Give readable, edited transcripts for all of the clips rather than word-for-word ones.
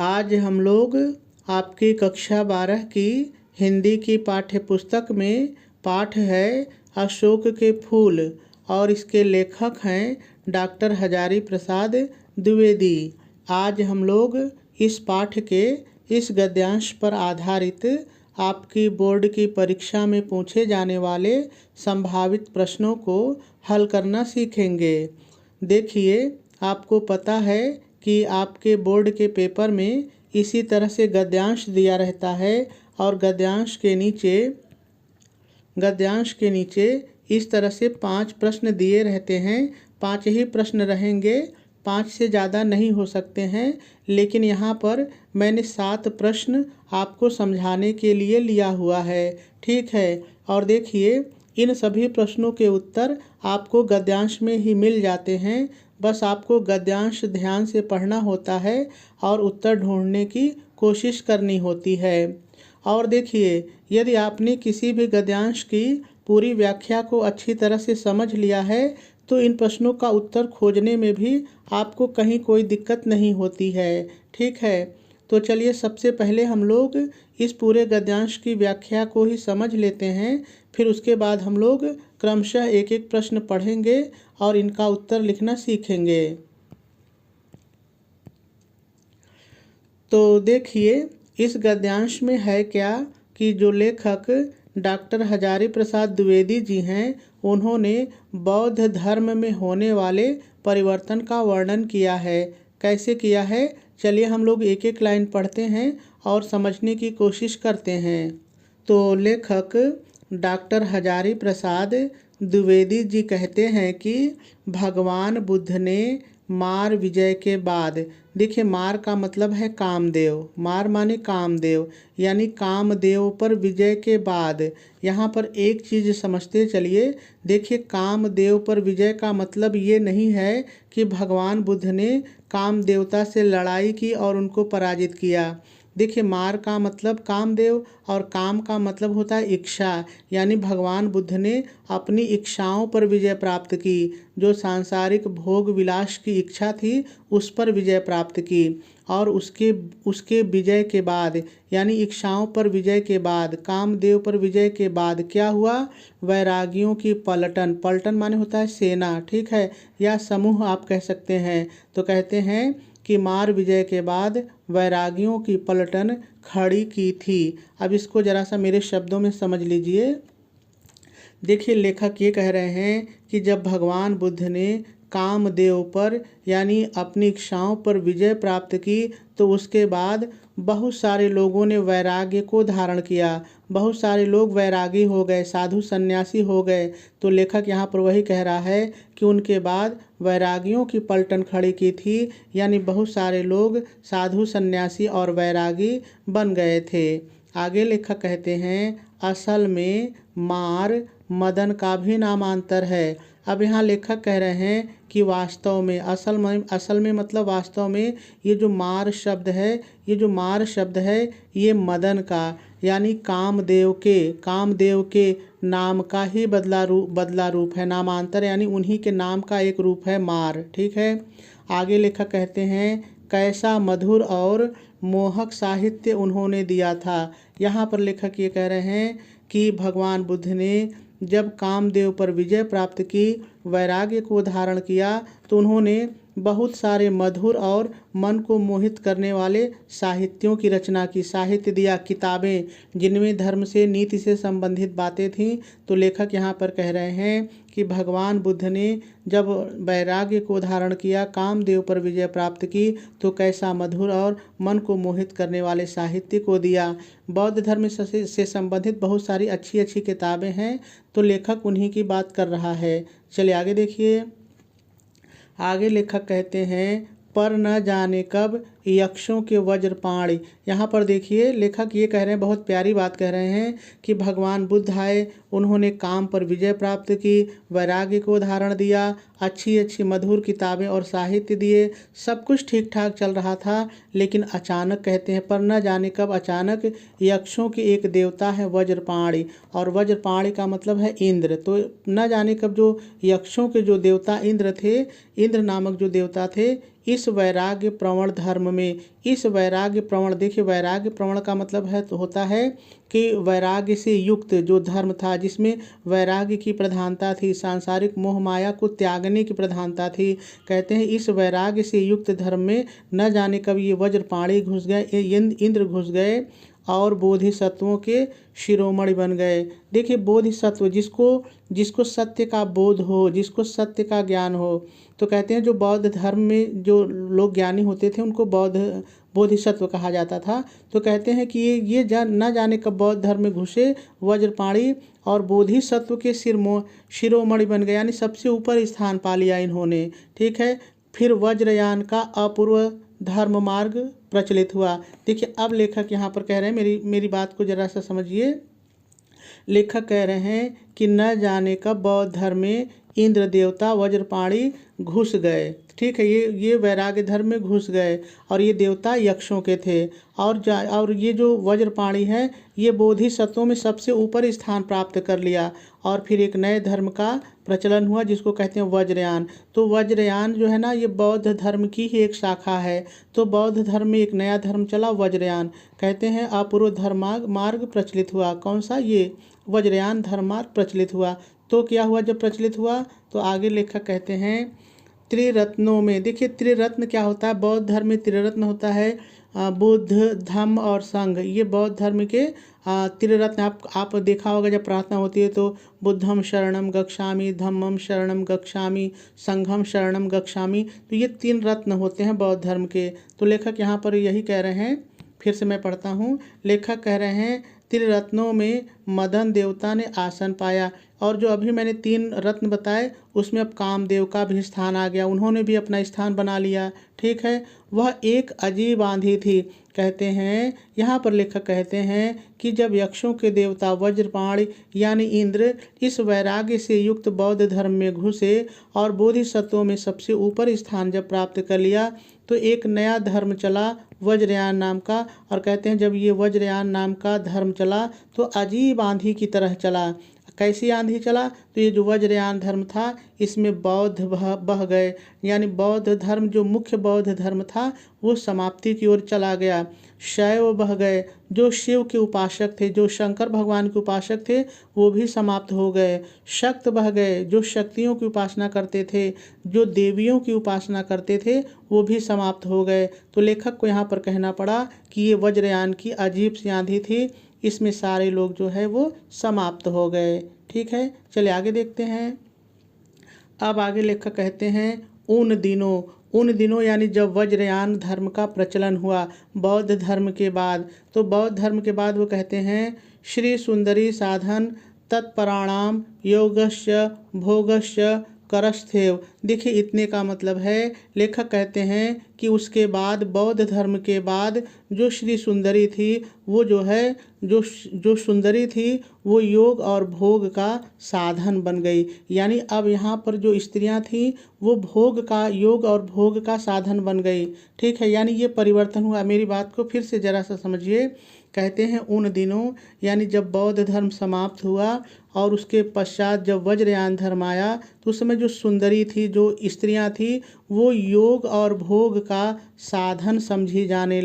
आज हम लोग आपकी कक्षा 12 की हिंदी की पाठ्य पुस्तक में पाठ है अशोक के फूल और इसके लेखक हैं डॉक्टर हजारी प्रसाद द्विवेदी। आज हम लोग इस पाठ के इस गद्यांश पर आधारित आपकी बोर्ड की परीक्षा में पूछे जाने वाले संभावित प्रश्नों को हल करना सीखेंगे। देखिए, आपको पता है कि आपके बोर्ड के पेपर में इसी तरह से गद्यांश दिया रहता है और गद्यांश के नीचे इस तरह से 5 प्रश्न दिए रहते हैं। 5 ही प्रश्न रहेंगे, 5 से ज़्यादा नहीं हो सकते हैं। लेकिन यहाँ पर मैंने 7 प्रश्न आपको समझाने के लिए लिया हुआ है, ठीक है। और देखिए, इन सभी प्रश्नों के उत्तर आपको गद्यांश में ही मिल जाते हैं। बस आपको गद्यांश ध्यान से पढ़ना होता है और उत्तर ढूंढने की कोशिश करनी होती है। और देखिए, यदि आपने किसी भी गद्यांश की पूरी व्याख्या को अच्छी तरह से समझ लिया है तो इन प्रश्नों का उत्तर खोजने में भी आपको कहीं कोई दिक्कत नहीं होती है, ठीक है। तो चलिए, सबसे पहले हम लोग इस पूरे गद्यांश की व्याख्या को ही समझ लेते हैं। फिर उसके बाद हम लोग क्रमशः एक एक प्रश्न पढ़ेंगे और इनका उत्तर लिखना सीखेंगे। तो देखिए, इस गद्यांश में है क्या कि जो लेखक डॉक्टर हजारी प्रसाद द्विवेदी जी हैं, उन्होंने बौद्ध धर्म में होने वाले परिवर्तन का वर्णन किया है। कैसे किया है, चलिए हम लोग एक एक लाइन पढ़ते हैं और समझने की कोशिश करते हैं। तो लेखक डॉक्टर हजारी प्रसाद द्विवेदी जी कहते हैं कि भगवान बुद्ध ने मार विजय के बाद, देखिए मार का मतलब है कामदेव, मार माने कामदेव, यानी कामदेव पर विजय के बाद यहाँ पर एक चीज़ समझते चलिए। देखिए, कामदेव पर विजय का मतलब ये नहीं है कि भगवान बुद्ध ने काम देवता से लड़ाई की और उनको पराजित किया। देखिए, मार का मतलब कामदेव और काम का मतलब होता है इच्छा, यानी भगवान बुद्ध ने अपनी इच्छाओं पर विजय प्राप्त की। जो सांसारिक भोग विलास की इच्छा थी उस पर विजय प्राप्त की और उसके विजय के बाद, यानी इच्छाओं पर विजय के बाद, कामदेव पर विजय के बाद क्या हुआ, वैरागियों की पलटन माने होता है सेना, ठीक है, या समूह आप कह सकते हैं। तो कहते हैं कि मार विजय के बाद वैरागियों की पलटन खड़ी की थी। अब इसको ज़रा सा मेरे शब्दों में समझ लीजिए। देखिए, लेखक ये कह रहे हैं कि जब भगवान बुद्ध ने कामदेव पर यानी अपनी इच्छाओं पर विजय प्राप्त की तो उसके बाद बहुत सारे लोगों ने वैराग्य को धारण किया। बहुत सारे लोग वैरागी हो गए, साधु सन्यासी हो गए। तो लेखक यहाँ पर वही कह रहा है कि उनके बाद वैरागियों की पलटन खड़ी की थी, यानी बहुत सारे लोग साधु सन्यासी और वैरागी बन गए थे। आगे लेखक कहते हैं, असल में मार मदन का भी नामांतर है। अब यहाँ लेखक कह रहे हैं कि वास्तव में, असल में मतलब वास्तव में, ये जो मार शब्द है ये मदन का यानी कामदेव के नाम का ही बदला रूप है। नामांतर यानी उन्हीं के नाम का एक रूप है मार, ठीक है। आगे लेखक कहते हैं, कैसा मधुर और मोहक साहित्य उन्होंने दिया था। यहाँ पर लेखक ये कह रहे हैं कि भगवान बुद्ध ने जब कामदेव पर विजय प्राप्त की, वैराग्य को धारण किया, तो उन्होंने बहुत सारे मधुर और मन को मोहित करने वाले साहित्यों की रचना की। साहित्य दिया, किताबें जिनमें धर्म से, नीति से संबंधित बातें थीं। तो लेखक यहाँ पर कह रहे हैं कि भगवान बुद्ध ने जब वैराग्य को धारण किया, कामदेव पर विजय प्राप्त की, तो कैसा मधुर और मन को मोहित करने वाले साहित्य को दिया। बौद्ध धर्म से संबंधित बहुत सारी अच्छी अच्छी किताबें हैं। तो लेखक उन्हीं की बात कर रहा है। चलिए आगे देखिए। आगे लेखक कहते हैं, पर न जाने कब यक्षों के वज्रपाणी। यहाँ पर देखिए, लेखक ये कह रहे हैं, बहुत प्यारी बात कह रहे हैं कि भगवान बुद्ध आए, उन्होंने काम पर विजय प्राप्त की, वैराग्य को धारण दिया, अच्छी अच्छी मधुर किताबें और साहित्य दिए, सब कुछ ठीक ठाक चल रहा था। लेकिन अचानक, कहते हैं, पर न जाने कब अचानक यक्षों के एक देवता है वज्रपाणी, और वज्रपाणी का मतलब है इंद्र। तो न जाने कब जो यक्षों के जो देवता इंद्र थे, इंद्र नामक जो देवता थे, इस वैराग्य प्रवण धर्म में। इस वैराग्य प्रवण, देखिए वैराग्य प्रवण का मतलब है तो होता है कि वैराग्य से युक्त जो धर्म था, जिसमें वैराग्य की प्रधानता थी, सांसारिक मोह माया को त्यागने की प्रधानता थी। कहते हैं इस वैराग्य से युक्त धर्म में न जाने कब ये वज्रपाणी घुस गए, इंद्र घुस गए और बोधिसत्वों के शिरोमणि बन गए। देखिए बोधिसत्व, जिसको जिसको सत्य का बोध हो, जिसको सत्य का ज्ञान हो, तो कहते हैं जो बौद्ध धर्म में जो लोग ज्ञानी होते थे उनको बोधिसत्व कहा जाता था। तो कहते हैं कि ये न जाने कब बौद्ध धर्म में घुसे वज्रपाणी और बोधिसत्व के शिरोमणि बन गए, यानी सबसे ऊपर स्थान पा लिया इन्होंने। ठीक है, फिर वज्रयान का अपूर्व धर्म मार्ग प्रचलित हुआ। देखिए अब लेखक यहाँ पर कह रहे हैं, मेरी बात को जरा सा समझिए। लेखक कह रहे हैं कि न जाने कब बौद्ध धर्म में इंद्र देवता वज्रपाणी घुस गए। ठीक है, ये वैराग्य धर्म में घुस गए और ये देवता यक्षों के थे। और ये जो वज्रपाणी है ये बोधिसत्वों में सबसे ऊपर स्थान प्राप्त कर लिया और फिर एक नए धर्म का प्रचलन हुआ जिसको कहते हैं वज्रयान। तो वज्रयान जो है ना, ये बौद्ध धर्म की ही एक शाखा है। तो बौद्ध धर्म में एक नया धर्म चला वज्रयान। कहते हैं अपूर्व धर्म मार्ग प्रचलित हुआ। कौन सा? ये वज्रयान धर्म मार्ग प्रचलित हुआ। तो क्या हुआ जब प्रचलित हुआ? तो आगे लेखक कहते हैं त्रिरत्नों में। देखिए त्रिरत्न क्या होता है? बौद्ध धर्म में त्रिरत्न होता है बुद्ध, धम्म और संघ। ये बौद्ध धर्म के त्रिरत्न। आप देखा होगा जब प्रार्थना होती है तो बुद्धम शरणम गच्छामि, धम्मम शरणम गच्छामि, संघम शरणम गच्छामि। तो ये 3 रत्न होते हैं बौद्ध धर्म के। तो लेखक यहाँ पर यही कह रहे हैं, फिर से मैं पढ़ता हूँ। लेखक कह रहे हैं त्रिरत्नों में मदन देवता ने आसन पाया। और जो अभी मैंने 3 रत्न बताए उसमें अब कामदेव का भी स्थान आ गया, उन्होंने भी अपना स्थान बना लिया। ठीक है, वह एक अजीब आंधी थी। कहते हैं यहाँ पर लेखक कहते हैं कि जब यक्षों के देवता वज्रपाणी यानी इंद्र इस वैराग्य से युक्त बौद्ध धर्म में घुसे और बोधिसत्वों में सबसे ऊपर स्थान जब प्राप्त कर लिया तो एक नया धर्म चला वज्रयान नाम का। और कहते हैं जब ये वज्रयान नाम का धर्म चला तो अजीब आंधी की तरह चला। कैसी आंधी चला? तो ये जो वज्रयान धर्म था इसमें बौद्ध बह गए, यानी बौद्ध धर्म जो मुख्य बौद्ध धर्म था वो समाप्ति की ओर चला गया। शैव बह गए, जो शिव के उपासक थे, जो शंकर भगवान के उपासक थे वो भी समाप्त हो गए। शक्त बह गए, जो शक्तियों की उपासना करते थे, जो देवियों की उपासना करते थे वो भी समाप्त हो गए। तो लेखक को यहाँ पर कहना पड़ा कि ये वज्रयान की अजीब सी आंधी थी, इसमें सारे लोग जो है वो समाप्त हो गए। ठीक है, चलिए आगे देखते हैं। अब आगे लेखक कहते हैं उन दिनों यानी जब वज्रयान धर्म का प्रचलन हुआ बौद्ध धर्म के बाद। तो बौद्ध धर्म के बाद वो कहते हैं श्री सुंदरी साधन तत्पराणाम योगस्य भोगस्य करस्थेव। देखिए इतने का मतलब है, लेखक कहते हैं कि उसके बाद बौद्ध धर्म के बाद जो श्री सुंदरी थी वो जो है जो सुंदरी थी वो योग और भोग का साधन बन गई। यानी अब यहाँ पर जो स्त्रियाँ थीं वो भोग का, योग और भोग का साधन बन गई। ठीक है, यानी ये परिवर्तन हुआ। मेरी बात को फिर से ज़रा सा समझिए। कहते हैं उन दिनों यानी जब बौद्ध धर्म समाप्त हुआ और उसके पश्चात जब वज्रयान धर्म आया तो उस समय जो सुंदरी थी, जो स्त्रियां थी वो योग और भोग का साधन समझी जाने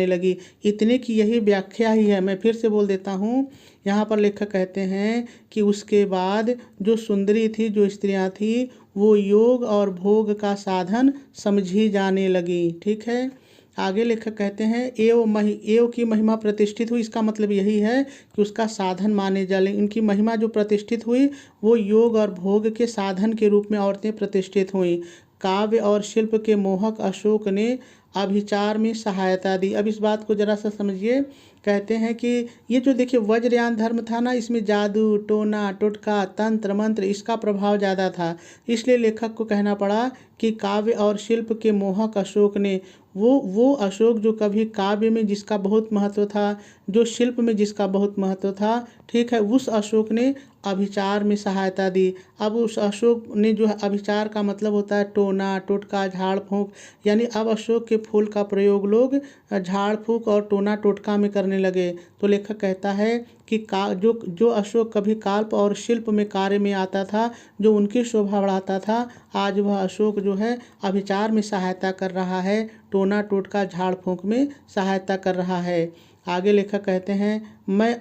लगी। इतने की यही व्याख्या ही है। मैं फिर से बोल देता हूँ। यहाँ पर लेखक कहते हैं कि उसके बाद जो सुंदरी थी, जो स्त्रियां थी वो योग और भोग का साधन समझी जाने लगी। ठीक है, आगे लेखक कहते हैं एव की महिमा प्रतिष्ठित हुई। इसका मतलब यही है कि उसका साधन माने जाने, इनकी महिमा जो प्रतिष्ठित हुई वो योग और भोग के साधन के रूप में औरतें प्रतिष्ठित हुई। काव्य और शिल्प के मोहक अशोक ने अभिचार में सहायता दी। अब इस बात को जरा सा समझिए। कहते हैं कि ये जो देखिए वज्रयान धर्म था ना, इसमें जादू टोना टोटका तंत्र मंत्र इसका प्रभाव ज़्यादा था। इसलिए लेखक को कहना पड़ा कि काव्य और शिल्प के मोहक अशोक ने वो अशोक जो कभी काव्य में जिसका बहुत महत्व था, जो शिल्प में जिसका बहुत महत्व था, ठीक है, उस अशोक ने अभिचार में सहायता दी। अब उस अशोक ने जो है, अभिचार का मतलब होता है टोना टोटका झाड़ फूँक, यानी अब अशोक के फूल का प्रयोग लोग झाड़ फूँक और टोना टोटका में करने लगे। तो लेखक कहता है कि जो जो अशोक कभी काल्प और शिल्प में कार्य में आता था, जो उनकी शोभा बढ़ाता था, आज वह अशोक जो है अभिचार में सहायता कर रहा है, टोना टोटका झाड़ फूंक में सहायता कर रहा है। आगे लेखक कहते हैं, मैं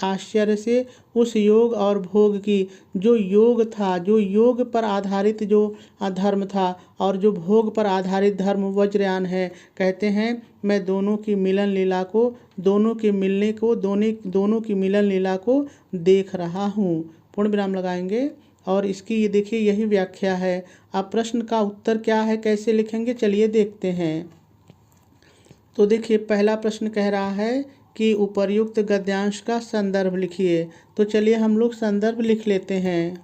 आश्चर्य से उस योग और भोग की, जो योग था, जो योग पर आधारित जो धर्म था और जो भोग पर आधारित धर्म वज्रयान है। कहते हैं, मैं दोनों की मिलन लीला को, दोनों के मिलने को, दोनों की मिलन लीला को देख रहा हूँ। पूर्ण विराम लगाएंगे और इसकी ये देखिए यही व्याख्या है। अब प्रश्न का उत्तर क्या है, कैसे लिखेंगे, चलिए देखते हैं। तो देखिए पहला प्रश्न कह रहा है कि उपर्युक्त गद्यांश का संदर्भ लिखिए। तो चलिए हम लोग संदर्भ लिख लेते हैं।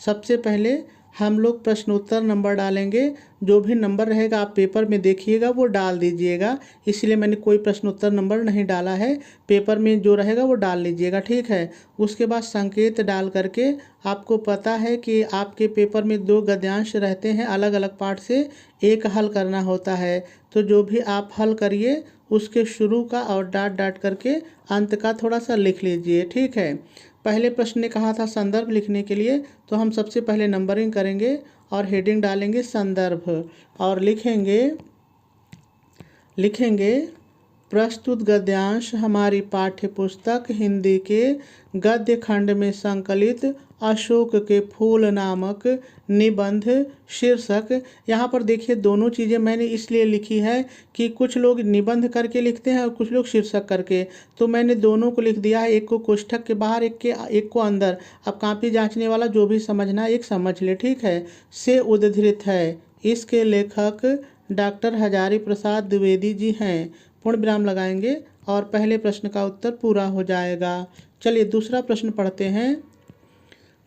सबसे पहले हम लोग प्रश्नोत्तर नंबर डालेंगे। जो भी नंबर रहेगा आप पेपर में देखिएगा वो डाल दीजिएगा, इसलिए मैंने कोई प्रश्नोत्तर नंबर नहीं डाला है। पेपर में जो रहेगा वो डाल लीजिएगा, ठीक है। उसके बाद संकेत डाल करके, आपको पता है कि आपके पेपर में 2 गद्यांश रहते हैं अलग अलग पार्ट से, एक हल करना होता है। तो जो भी आप हल करिए उसके शुरू का और डाट डाट करके अंत का थोड़ा सा लिख लीजिए, ठीक है। पहले प्रश्न ने कहा था संदर्भ लिखने के लिए, तो हम सबसे पहले नंबरिंग करेंगे और हेडिंग डालेंगे संदर्भ और लिखेंगे प्रस्तुत गद्यांश हमारी पाठ्य पुस्तक हिंदी के गद्य खंड में संकलित अशोक के फूल नामक निबंध शीर्षक। यहाँ पर देखिए दोनों चीज़ें मैंने इसलिए लिखी है कि कुछ लोग निबंध करके लिखते हैं और कुछ लोग शीर्षक करके, तो मैंने दोनों को लिख दिया है, एक को कोष्ठक के बाहर, एक को अंदर। अब कापी जांचने वाला जो भी समझना एक समझ ले, ठीक है। से उद्धृत है, इसके लेखक डॉक्टर हजारी प्रसाद द्विवेदी जी हैं। पूर्ण विराम लगाएंगे और पहले प्रश्न का उत्तर पूरा हो जाएगा। चलिए दूसरा प्रश्न पढ़ते हैं।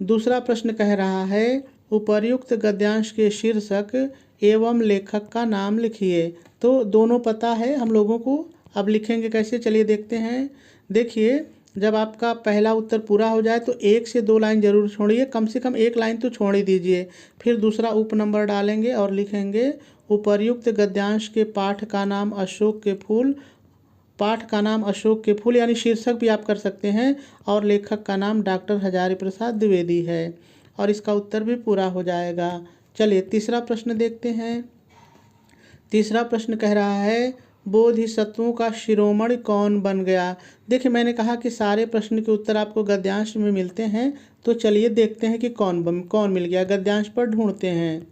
दूसरा प्रश्न कह रहा है, उपर्युक्त गद्यांश के शीर्षक एवं लेखक का नाम लिखिए। तो दोनों पता है हम लोगों को, अब लिखेंगे कैसे, चलिए देखते हैं। देखिए जब आपका पहला उत्तर पूरा हो जाए तो 1 से 2 लाइन जरूर छोड़िए, कम से कम 1 लाइन तो छोड़ ही दीजिए। फिर दूसरा उप नंबर डालेंगे और लिखेंगे उपर्युक्त गद्यांश के पाठ का नाम अशोक के फूल, पाठ का नाम अशोक के फूल यानी शीर्षक भी आप कर सकते हैं, और लेखक का नाम डॉक्टर हजारी प्रसाद द्विवेदी है, और इसका उत्तर भी पूरा हो जाएगा। चलिए तीसरा प्रश्न देखते हैं। तीसरा प्रश्न कह रहा है, बोधिसत्वों का शिरोमणि कौन बन गया। देखिए मैंने कहा कि सारे प्रश्न के उत्तर आपको गद्यांश में मिलते हैं, तो चलिए देखते हैं कि कौन मिल गया, गद्यांश पर ढूंढते हैं।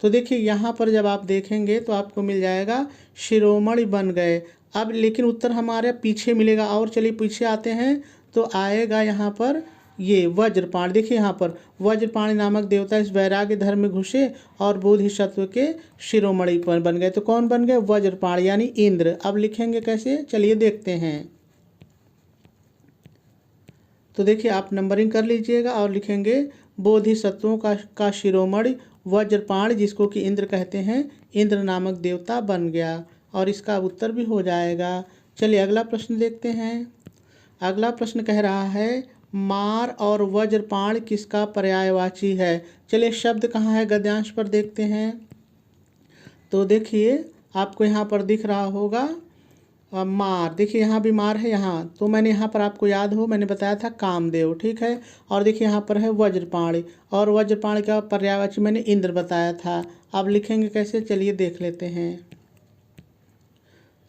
तो देखिए यहाँ पर जब आप देखेंगे तो आपको मिल जाएगा शिरोमणि बन गए। अब लेकिन उत्तर हमारे पीछे मिलेगा, और चलिए पीछे आते हैं तो आएगा यहाँ पर ये वज्रपाण। देखिए यहाँ पर वज्रपाण नामक देवता इस वैराग्य धर्म में घुसे और बोधिसत्व के शिरोमणि पर बन गए। तो कौन बन गए, वज्रपाण यानी इंद्र। अब लिखेंगे कैसे, चलिए देखते हैं। तो देखिए आप नंबरिंग कर लीजिएगा और लिखेंगे बोधिसत्वों का शिरोमणि वज्रपाण, जिसको कि इंद्र कहते हैं, इंद्र नामक देवता बन गया, और इसका उत्तर भी हो जाएगा। चलिए अगला प्रश्न देखते हैं। अगला प्रश्न कह रहा है, मार और वज्रपाण किसका पर्यायवाची है। चलिए शब्द कहाँ है, गद्यांश पर देखते हैं। तो देखिए आपको यहाँ पर दिख रहा होगा मार, देखिए यहाँ भी मार है यहाँ, तो मैंने यहाँ पर आपको याद हो मैंने बताया था कामदेव, ठीक है। और देखिए यहाँ पर है वज्रपाण, और वज्रपाण का पर्यायवाची मैंने इंद्र बताया था। अब लिखेंगे कैसे, चलिए देख लेते हैं।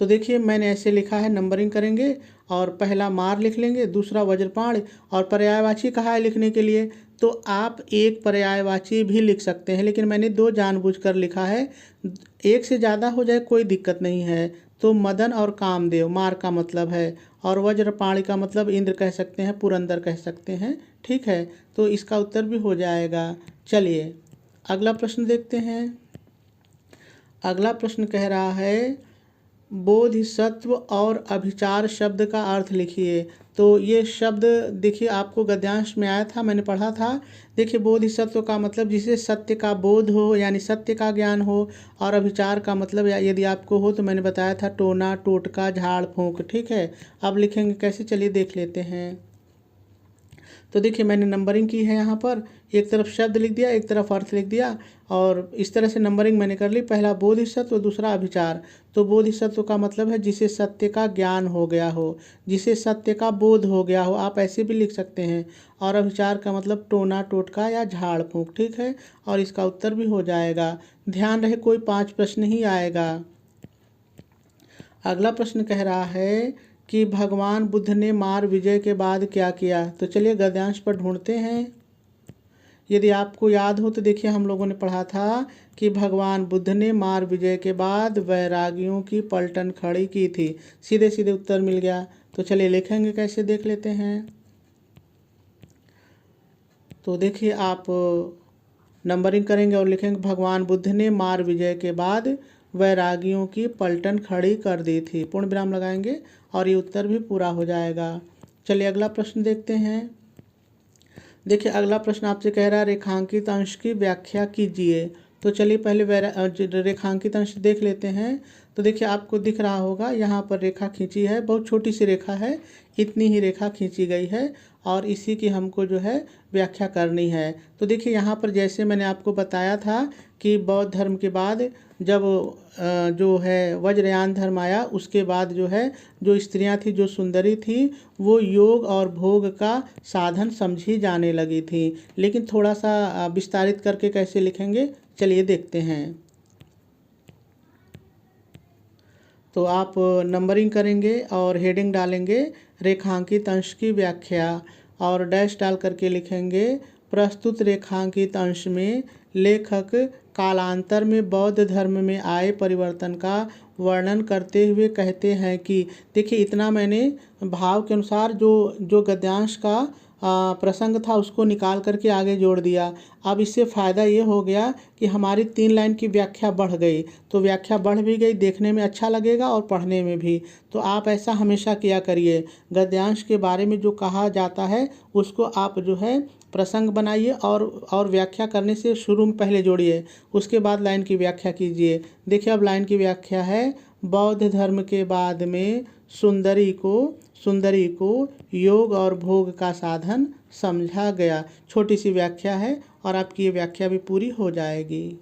तो देखिए मैंने ऐसे लिखा है, नंबरिंग करेंगे और पहला मार लिख लेंगे, दूसरा वज्रपाण, और पर्यायवाची कहा है लिखने के लिए, तो आप एक पर्यायवाची भी लिख सकते हैं, लेकिन मैंने 2 जानबूझकर लिखा है। 1 से ज़्यादा हो जाए कोई दिक्कत नहीं है। तो मदन और कामदेव मार का मतलब है, और वज्रपाण का मतलब इंद्र कह सकते हैं, पुरंदर कह सकते हैं, ठीक है। तो इसका उत्तर भी हो जाएगा। चलिए अगला प्रश्न देखते हैं। अगला प्रश्न कह रहा है, बोधिसत्व और अभिचार शब्द का अर्थ लिखिए। तो ये शब्द देखिए आपको गद्यांश में आया था, मैंने पढ़ा था। देखिए बोधिसत्व का मतलब जिसे सत्य का बोध हो यानी सत्य का ज्ञान हो, और अभिचार का मतलब यदि आपको हो तो मैंने बताया था टोना टोटका झाड़ फूंक, ठीक है। अब लिखेंगे कैसे, चलिए देख लेते हैं। तो देखिए मैंने नंबरिंग की है यहाँ पर, एक तरफ शब्द लिख दिया, एक तरफ अर्थ लिख दिया, और इस तरह से नंबरिंग मैंने कर ली। पहला बोधिसत्व, दूसरा अभिचार। तो बोधिसत्व का मतलब है जिसे सत्य का ज्ञान हो गया हो, जिसे सत्य का बोध हो गया हो, आप ऐसे भी लिख सकते हैं। और अभिचार का मतलब टोना टोटका या झाड़ फूंक, ठीक है। और इसका उत्तर भी हो जाएगा। ध्यान रहे कोई 5 प्रश्न ही आएगा। अगला प्रश्न कह रहा है कि भगवान बुद्ध ने मार विजय के बाद क्या किया। तो चलिए गद्यांश पर ढूंढते हैं। यदि आपको याद हो तो देखिए हम लोगों ने पढ़ा था कि भगवान बुद्ध ने मार विजय के बाद वैरागियों की पलटन खड़ी की थी। सीधे सीधे उत्तर मिल गया। तो चलिए लिखेंगे कैसे, देख लेते हैं। तो देखिए आप नंबरिंग करेंगे और लिखेंगे भगवान बुद्ध ने मार विजय के बाद वैरागियों की पलटन खड़ी कर दी थी, पूर्ण विराम लगाएंगे और ये उत्तर भी पूरा हो जाएगा। चलिए अगला प्रश्न देखते हैं। देखिए अगला प्रश्न आपसे कह रहा है रेखांकित अंश की व्याख्या कीजिए। तो चलिए पहले रेखांकित अंश देख लेते हैं। तो देखिए आपको दिख रहा होगा यहाँ पर रेखा खींची है, बहुत छोटी सी रेखा है, इतनी ही रेखा खींची गई है और इसी की हमको जो है व्याख्या करनी है। तो देखिए यहाँ पर जैसे मैंने आपको बताया था कि बौद्ध धर्म के बाद जब जो है वज्रयान धर्म आया, उसके बाद जो है जो स्त्रियां थी, जो सुंदरी थी, वो योग और भोग का साधन समझी जाने लगी थी। लेकिन थोड़ा सा विस्तारित करके कैसे लिखेंगे, चलिए देखते हैं। तो आप नंबरिंग करेंगे और हेडिंग डालेंगे रेखांकित अंश की व्याख्या और डैश डाल करके लिखेंगे प्रस्तुत रेखांकित अंश में लेखक कालांतर में बौद्ध धर्म में आए परिवर्तन का वर्णन करते हुए कहते हैं कि, देखिए इतना मैंने भाव के अनुसार जो गद्यांश का प्रसंग था उसको निकाल करके आगे जोड़ दिया। अब इससे फ़ायदा ये हो गया कि हमारी 3 लाइन की व्याख्या बढ़ गई। तो व्याख्या बढ़ भी गई, देखने में अच्छा लगेगा और पढ़ने में भी। तो आप ऐसा हमेशा किया करिए, गद्यांश के बारे में जो कहा जाता है उसको आप जो है प्रसंग बनाइए और व्याख्या करने से शुरू में पहले जोड़िए, उसके बाद लाइन की व्याख्या कीजिए। देखिए अब लाइन की व्याख्या है बौद्ध धर्म के बाद में सुंदरी को योग और भोग का साधन समझा गया। छोटी सी व्याख्या है और आपकी ये व्याख्या भी पूरी हो जाएगी।